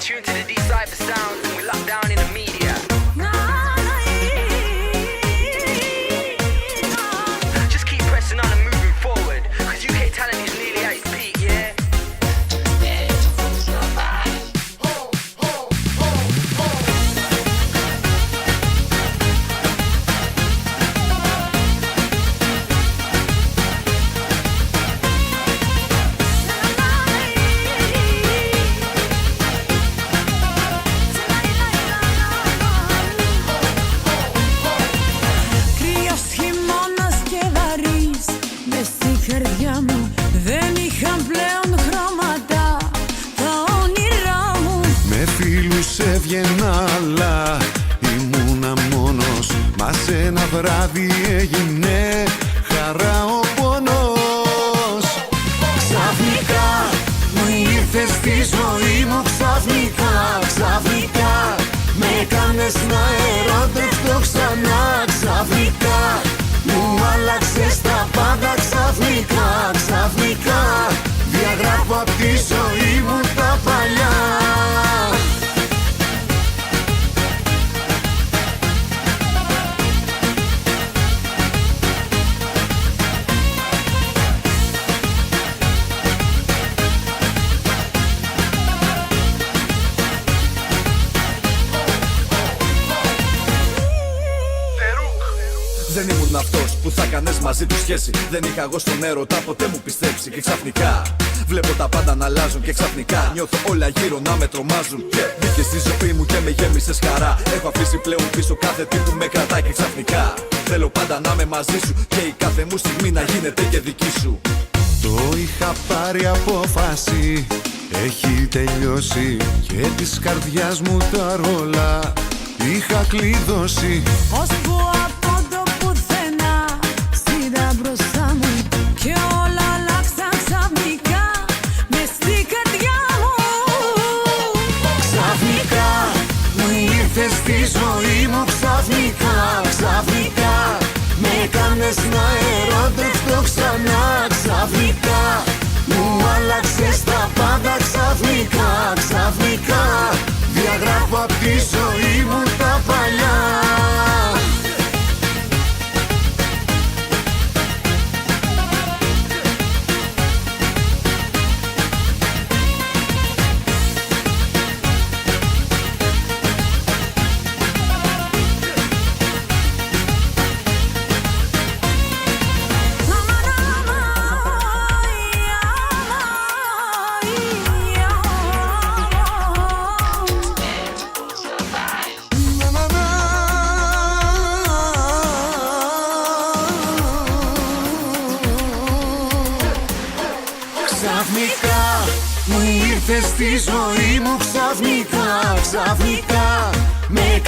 tuned to the D-Cypher sounds and we're locked down in the media. Just keep pressing on and moving forward, cause UK talent is nearly at its peak, yeah? Δεν είχαν πλέον χρώματα τα όνειρά μου. Με φίλους έβγαινα αλλά ήμουνα μόνος. Μα σε ένα βράδυ έγινε χαρά ο πόνος. Ξαφνικά μου ήρθες στη ζωή μου. Ξαφνικά με έκανες να ερωτευτώ ξανά. Ξαφνικά μου άλλαξες τα πάντα. Ξαφνικά διαγράφω απ' τη ζωή μου τα παλιά. Δεν ήμουν αυτός που θα κάνες μαζί του σχέση. Δεν είχα εγώ στον έρωτα ποτέ μου πιστέψει. Και ξαφνικά βλέπω τα πάντα να αλλάζουν. Και ξαφνικά νιώθω όλα γύρω να με τρομάζουν. Και μπήκες στη ζωή μου και με γέμισες χαρά. Έχω αφήσει πλέον πίσω κάθε τι που με κρατάει. Και ξαφνικά θέλω πάντα να είμαι μαζί σου. Και η κάθε μου στιγμή να γίνεται και δική σου. Το είχα πάρει απόφαση, έχει τελειώσει. Και της καρδιάς μου τα ρόλα είχα κλειδώσει. Ώσπου από το πουθενά στείλα μπροστά μου και όλα αλλάξαν ξαφνικά μες στην καρδιά μου. Ξαφνικά μου ήρθες στη ζωή μου. Ξαφνικά με έκανες να ερωτευτώ ξανά. Ξαφνικά μου άλλαξες τα πάντα. Ξαφνικά διαγράφω απ' τη ζωή μου τα παλιά. Ξαφνικά μου ήρθες στη ζωή μου. Ξαφνικά με